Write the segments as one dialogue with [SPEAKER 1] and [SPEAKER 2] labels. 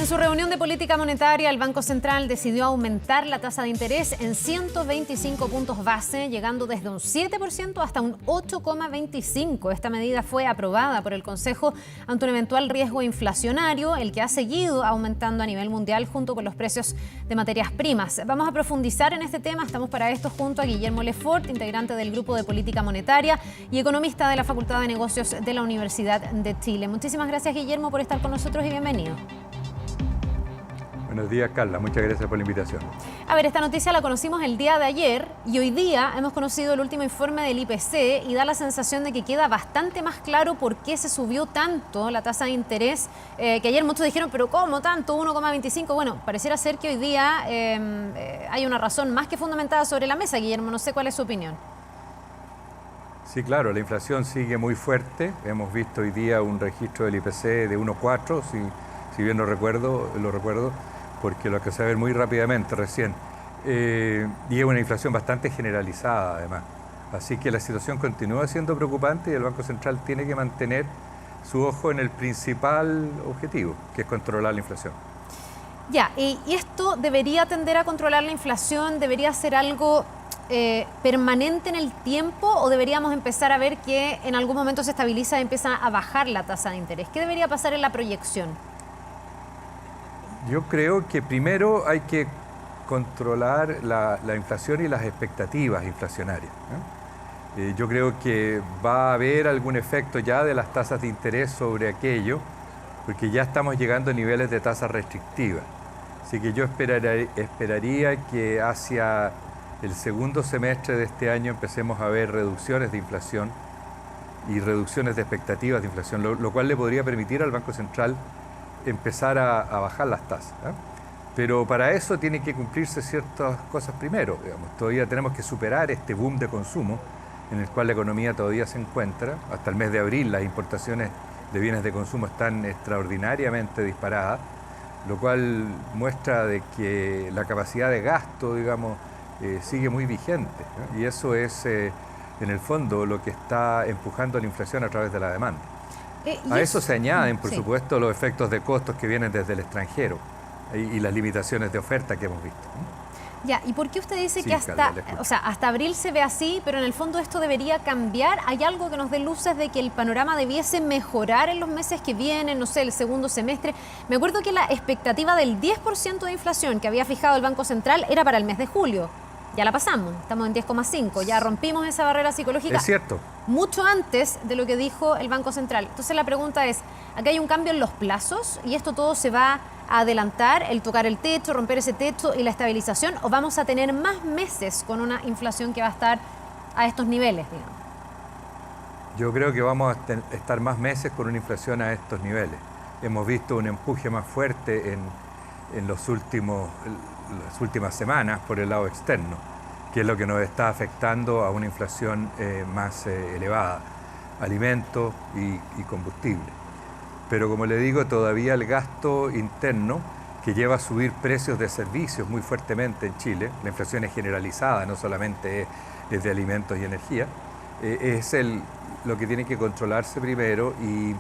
[SPEAKER 1] En su reunión de política monetaria, el Banco Central decidió aumentar la tasa de interés en 125 puntos base, llegando desde un 7% hasta un 8,25%. Esta medida fue aprobada por el Consejo ante un eventual riesgo inflacionario, el que ha seguido aumentando a nivel mundial junto con los precios de materias primas. Vamos a profundizar en este tema. Estamos para esto junto a Guillermo Lefort, integrante del Grupo de Política Monetaria y economista de la Facultad de Negocios de la Universidad de Chile. Muchísimas gracias, Guillermo, por estar con nosotros y bienvenido.
[SPEAKER 2] Buenos días, Carla. Muchas gracias por la invitación.
[SPEAKER 1] A ver, esta noticia la conocimos el día de ayer y hoy día hemos conocido el último informe del IPC y da la sensación de que queda bastante más claro por qué se subió tanto la tasa de interés, que ayer muchos dijeron, pero ¿cómo tanto? 1,25. Bueno, pareciera ser que hoy día hay una razón más que fundamentada sobre la mesa. Guillermo, no sé cuál es su opinión.
[SPEAKER 2] Sí, claro, la inflación sigue muy fuerte. Hemos visto hoy día un registro del IPC de 1,4, si bien lo recuerdo, porque lo alcancé a ver muy rápidamente recién. Y es una inflación bastante generalizada, además. Así que la situación continúa siendo preocupante y el Banco Central tiene que mantener su ojo en el principal objetivo, que es controlar la inflación.
[SPEAKER 1] Ya, y esto debería tender a controlar la inflación, debería ser algo permanente en el tiempo, o deberíamos empezar a ver que en algún momento se estabiliza y empieza a bajar la tasa de interés. ¿Qué debería pasar en la proyección?
[SPEAKER 2] Yo creo que primero hay que controlar la inflación y las expectativas inflacionarias, ¿no? Yo creo que va a haber algún efecto ya de las tasas de interés sobre aquello, porque ya estamos llegando a niveles de tasas restrictivas. Así que yo esperaría que hacia el segundo semestre de este año empecemos a ver reducciones de inflación y reducciones de expectativas de inflación, lo cual le podría permitir al Banco Central empezar a bajar las tasas, ¿eh? Pero para eso tienen que cumplirse ciertas cosas primero, digamos. Todavía tenemos que superar este boom de consumo en el cual la economía todavía se encuentra. Hasta el mes de abril las importaciones de bienes de consumo están extraordinariamente disparadas, lo cual muestra de que la capacidad de gasto, digamos, sigue muy vigente, ¿eh? Y eso es, en el fondo, lo que está empujando la inflación a través de la demanda. A eso se añaden, por supuesto, los efectos de costos que vienen desde el extranjero y las limitaciones de oferta que hemos visto.
[SPEAKER 1] Ya, ¿y por qué usted dice que hasta abril se ve así, pero en el fondo esto debería cambiar? ¿Hay algo que nos dé luces de que el panorama debiese mejorar en los meses que vienen, no sé, el segundo semestre? Me acuerdo que la expectativa del 10% de inflación que había fijado el Banco Central era para el mes de julio. Ya la pasamos, estamos en 10,5, ya rompimos esa barrera psicológica.
[SPEAKER 2] Es cierto.
[SPEAKER 1] Mucho antes de lo que dijo el Banco Central. Entonces la pregunta es, ¿acá hay un cambio en los plazos y esto todo se va a adelantar, el tocar el techo, romper ese techo y la estabilización, o vamos a tener más meses con una inflación que va a estar a estos niveles, digamos?
[SPEAKER 2] Yo creo que vamos a estar más meses con una inflación a estos niveles. Hemos visto un empuje más fuerte en las últimas semanas por el lado externo, que es lo que nos está afectando a una inflación más elevada, alimentos y combustible. Pero como le digo, todavía el gasto interno, que lleva a subir precios de servicios muy fuertemente en Chile, la inflación es generalizada, no solamente es de alimentos y energía, es lo que tiene que controlarse primero, y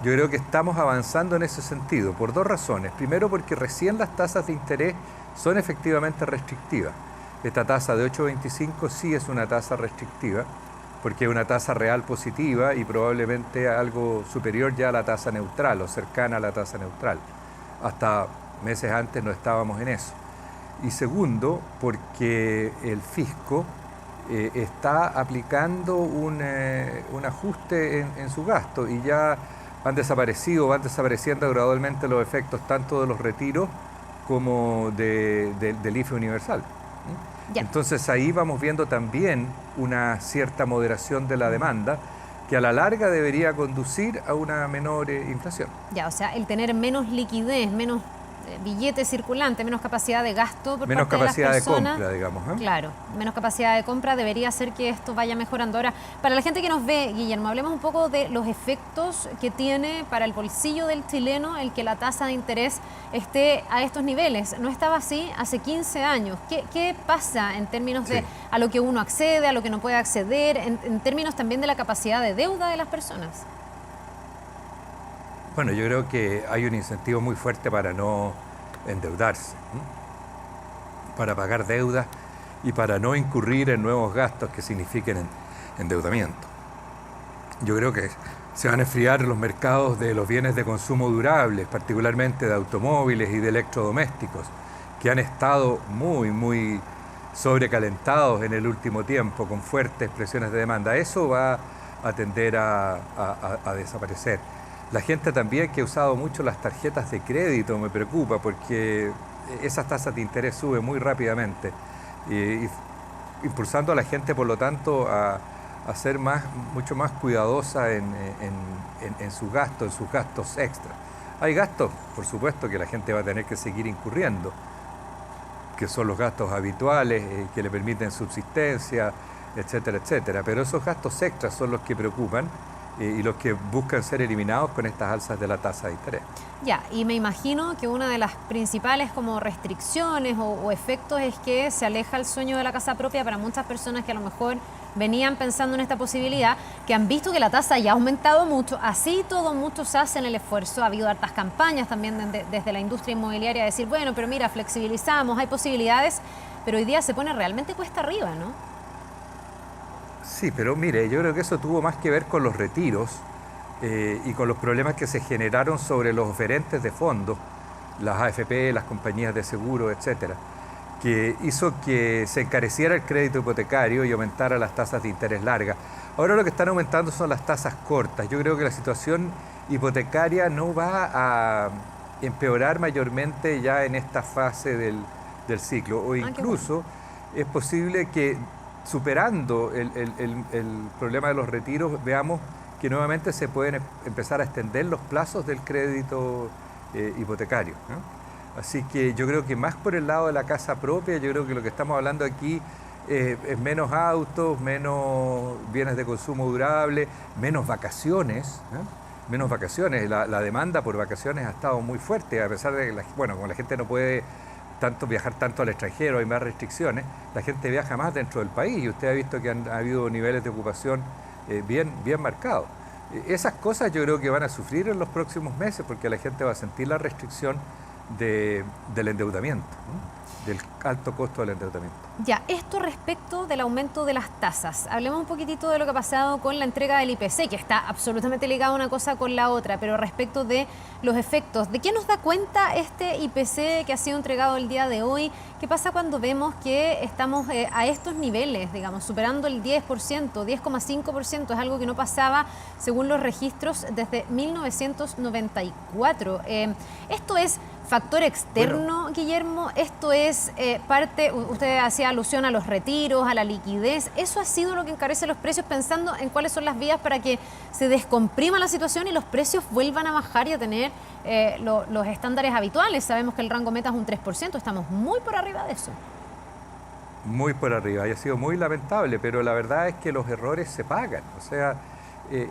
[SPEAKER 2] yo creo que estamos avanzando en ese sentido por dos razones. Primero, porque recién las tasas de interés son efectivamente restrictivas. Esta tasa de 8,25 sí es una tasa restrictiva, porque es una tasa real positiva y probablemente algo superior ya a la tasa neutral o cercana a la tasa neutral. Hasta meses antes no estábamos en eso. Y segundo, porque el fisco está aplicando un ajuste en su gasto, y ya van desapareciendo gradualmente los efectos tanto de los retiros como del IFE universal. Ya. Entonces ahí vamos viendo también una cierta moderación de la demanda que a la larga debería conducir a una menor inflación.
[SPEAKER 1] Ya, o sea, el tener menos liquidez, menos billete circulante, menos capacidad de gasto por parte de las personas. Menos capacidad de compra, digamos, ¿eh? Claro, menos capacidad de compra debería hacer que esto vaya mejorando. Ahora, para la gente que nos ve, Guillermo, hablemos un poco de los efectos que tiene para el bolsillo del chileno el que la tasa de interés esté a estos niveles. No estaba así hace 15 años. ¿Qué pasa en términos de a lo que uno accede, a lo que no puede acceder, en términos también de la capacidad de deuda de las personas?
[SPEAKER 2] Bueno, yo creo que hay un incentivo muy fuerte para no endeudarse, para pagar deudas y para no incurrir en nuevos gastos que signifiquen endeudamiento. Yo creo que se van a enfriar los mercados de los bienes de consumo durables, particularmente de automóviles y de electrodomésticos, que han estado muy sobrecalentados en el último tiempo, con fuertes presiones de demanda. Eso va a tender a desaparecer. La gente también que ha usado mucho las tarjetas de crédito me preocupa, porque esas tasas de interés suben muy rápidamente, impulsando a la gente, por lo tanto, a ser mucho más cuidadosa en sus gastos extras. Hay gastos, por supuesto, que la gente va a tener que seguir incurriendo, que son los gastos habituales, que le permiten subsistencia, etcétera, etcétera. Pero esos gastos extras son los que preocupan y los que buscan ser eliminados con estas alzas de la tasa de interés.
[SPEAKER 1] Ya, y me imagino que una de las principales como restricciones o efectos es que se aleja el sueño de la casa propia para muchas personas que a lo mejor venían pensando en esta posibilidad, que han visto que la tasa ya ha aumentado mucho, así todo muchos hacen el esfuerzo. Ha habido hartas campañas también desde la industria inmobiliaria de decir, bueno, pero mira, flexibilizamos, hay posibilidades, pero hoy día se pone realmente cuesta arriba, ¿no?
[SPEAKER 2] Sí, pero mire, yo creo que eso tuvo más que ver con los retiros y con los problemas que se generaron sobre los oferentes de fondos, las AFP, las compañías de seguro, etcétera, que hizo que se encareciera el crédito hipotecario y aumentara las tasas de interés largas. Ahora lo que están aumentando son las tasas cortas. Yo creo que la situación hipotecaria no va a empeorar mayormente ya en esta fase del ciclo, o incluso es posible que, superando el problema de los retiros, veamos que nuevamente se pueden empezar a extender los plazos del crédito hipotecario, ¿no? Así que yo creo que más por el lado de la casa propia, yo creo que lo que estamos hablando aquí es menos autos, menos bienes de consumo durable, menos vacaciones, ¿no? Menos vacaciones. La demanda por vacaciones ha estado muy fuerte, a pesar de que, como la gente no puede viajar tanto al extranjero, hay más restricciones, la gente viaja más dentro del país y usted ha visto que ha habido niveles de ocupación bien marcados. Esas cosas yo creo que van a sufrir en los próximos meses, porque la gente va a sentir la restricción del endeudamiento, ¿no? Del alto costo del endeudamiento.
[SPEAKER 1] Ya, esto respecto del aumento de las tasas. Hablemos un poquitito de lo que ha pasado con la entrega del IPC, que está absolutamente ligada una cosa con la otra, pero respecto de los efectos, ¿de qué nos da cuenta este IPC que ha sido entregado el día de hoy? ¿Qué pasa cuando vemos que estamos a estos niveles, digamos, superando el 10%, 10,5%? Es algo que no pasaba, según los registros, desde 1994. Esto es factor externo, bueno, Guillermo, esto es parte, usted hacía alusión a los retiros, a la liquidez, ¿eso ha sido lo que encarece los precios, pensando en cuáles son las vías para que se descomprima la situación y los precios vuelvan a bajar y a tener los estándares habituales? Sabemos que el rango meta es un 3%, estamos muy por arriba de eso.
[SPEAKER 2] Muy por arriba, y ha sido muy lamentable, pero la verdad es que los errores se pagan, o sea,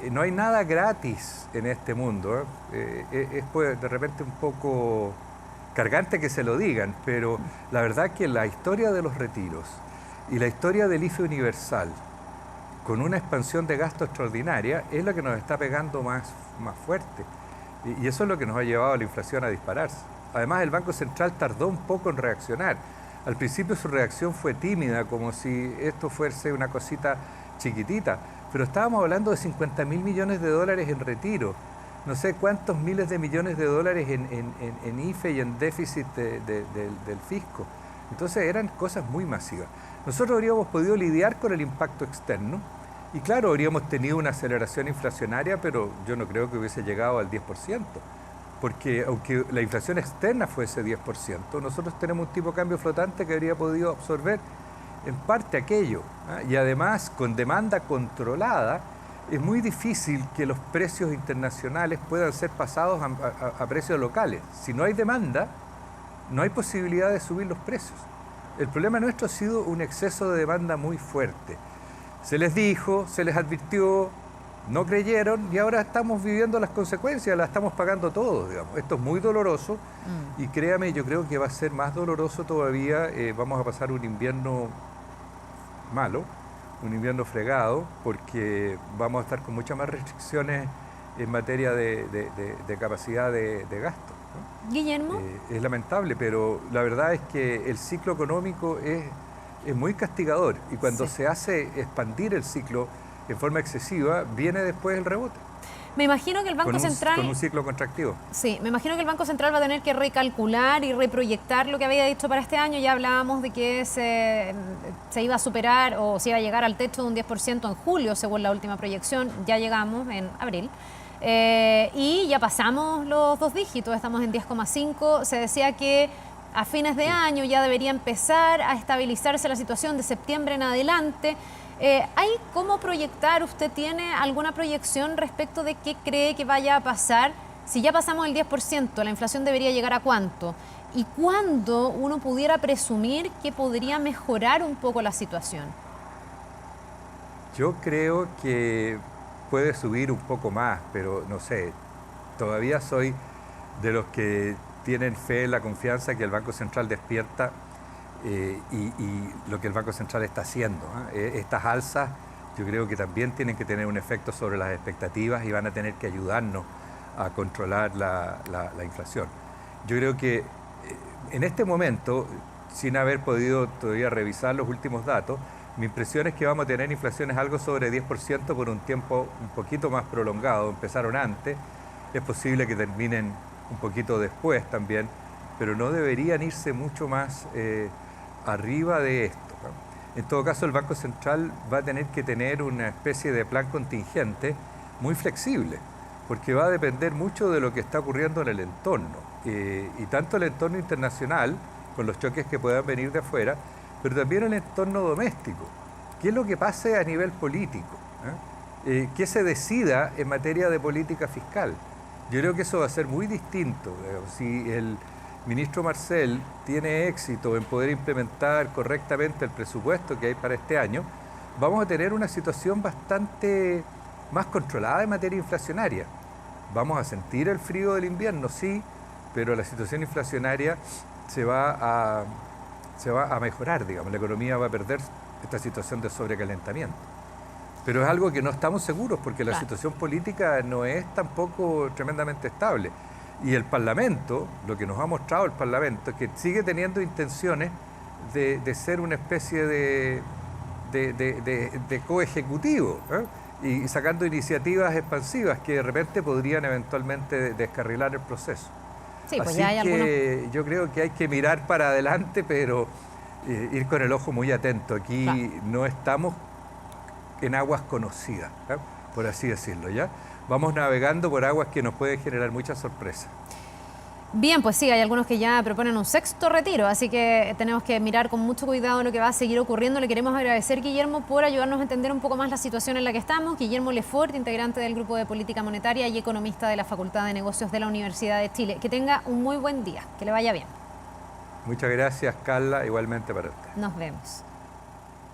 [SPEAKER 2] no hay nada gratis en este mundo, es pues, de repente un poco cargante que se lo digan, pero la verdad que la historia de los retiros y la historia del IFE universal, con una expansión de gasto extraordinaria, es la que nos está pegando más fuerte. Y eso es lo que nos ha llevado a la inflación a dispararse. Además, el Banco Central tardó un poco en reaccionar. Al principio su reacción fue tímida, como si esto fuese una cosita chiquitita, pero estábamos hablando de 50.000 millones de dólares en retiro, no sé cuántos miles de millones de dólares en IFE y en déficit del fisco. Entonces eran cosas muy masivas. Nosotros habríamos podido lidiar con el impacto externo y claro, habríamos tenido una aceleración inflacionaria, pero yo no creo que hubiese llegado al 10%, porque aunque la inflación externa fuese 10%, nosotros tenemos un tipo de cambio flotante que habría podido absorber en parte aquello, ¿eh? Y además, con demanda controlada, es muy difícil que los precios internacionales puedan ser pasados a precios locales. Si no hay demanda, no hay posibilidad de subir los precios. El problema nuestro ha sido un exceso de demanda muy fuerte. Se les dijo, se les advirtió, no creyeron y ahora estamos viviendo las consecuencias, las estamos pagando todos, digamos. Esto es muy doloroso y créame, yo creo que va a ser más doloroso todavía. Vamos a pasar un invierno malo, un invierno fregado, porque vamos a estar con muchas más restricciones en materia de capacidad de gasto, ¿no?
[SPEAKER 1] Guillermo.
[SPEAKER 2] Es lamentable, pero la verdad es que el ciclo económico es muy castigador y cuando se hace expandir el ciclo en forma excesiva, viene después el rebote.
[SPEAKER 1] Me imagino que el Banco Central...
[SPEAKER 2] Con un ciclo contractivo.
[SPEAKER 1] Sí, me imagino que el Banco Central va a tener que recalcular y reproyectar lo que había dicho para este año. Ya hablábamos de que se iba a superar o se iba a llegar al techo de un 10% en julio, según la última proyección. Ya llegamos en abril. Y ya pasamos los 2 dígitos, estamos en 10,5. Se decía que a fines de año ya debería empezar a estabilizarse la situación de septiembre en adelante. ¿Hay cómo proyectar? ¿Usted tiene alguna proyección respecto de qué cree que vaya a pasar? Si ya pasamos el 10%, ¿la inflación debería llegar a cuánto? ¿Y cuándo uno pudiera presumir que podría mejorar un poco la situación?
[SPEAKER 2] Yo creo que puede subir un poco más, pero no sé, todavía soy de los que tienen fe en la confianza que el Banco Central despierta y lo que el Banco Central está haciendo, ¿eh? Estas alzas yo creo que también tienen que tener un efecto sobre las expectativas y van a tener que ayudarnos a controlar la inflación. Yo creo que en este momento, sin haber podido todavía revisar los últimos datos, mi impresión es que vamos a tener inflaciones algo sobre 10% por un tiempo un poquito más prolongado. Empezaron antes, es posible que terminen un poquito después también, pero no deberían irse mucho más arriba de esto, ¿no? En todo caso, el Banco Central va a tener que tener una especie de plan contingente muy flexible, porque va a depender mucho de lo que está ocurriendo en el entorno, y tanto el entorno internacional, con los choques que puedan venir de afuera, pero también el entorno doméstico. ¿Qué es lo que pase a nivel político? ¿Qué se decida en materia de política fiscal? Yo creo que eso va a ser muy distinto. Si el ministro Marcel tiene éxito en poder implementar correctamente el presupuesto que hay para este año, vamos a tener una situación bastante más controlada en materia inflacionaria. Vamos a sentir el frío del invierno, sí, pero la situación inflacionaria se va a mejorar, digamos. La economía va a perder esta situación de sobrecalentamiento. Pero es algo que no estamos seguros porque la situación política no es tampoco tremendamente estable. Y el Parlamento, lo que nos ha mostrado el Parlamento, es que sigue teniendo intenciones de ser una especie de coejecutivo, y sacando iniciativas expansivas que de repente podrían eventualmente descarrilar el proceso.
[SPEAKER 1] Sí, pues
[SPEAKER 2] así
[SPEAKER 1] ya hay
[SPEAKER 2] que yo creo que hay que mirar para adelante, pero ir con el ojo muy atento. Aquí no estamos en aguas conocidas, por así decirlo, ¿ya? Vamos navegando por aguas que nos pueden generar muchas sorpresas.
[SPEAKER 1] Bien, pues sí, hay algunos que ya proponen un 6º retiro, así que tenemos que mirar con mucho cuidado lo que va a seguir ocurriendo. Le queremos agradecer, Guillermo, por ayudarnos a entender un poco más la situación en la que estamos. Guillermo Lefort, integrante del Grupo de Política Monetaria y economista de la Facultad de Negocios de la Universidad de Chile. Que tenga un muy buen día, que le vaya bien.
[SPEAKER 2] Muchas gracias, Carla, igualmente para usted.
[SPEAKER 1] Nos vemos.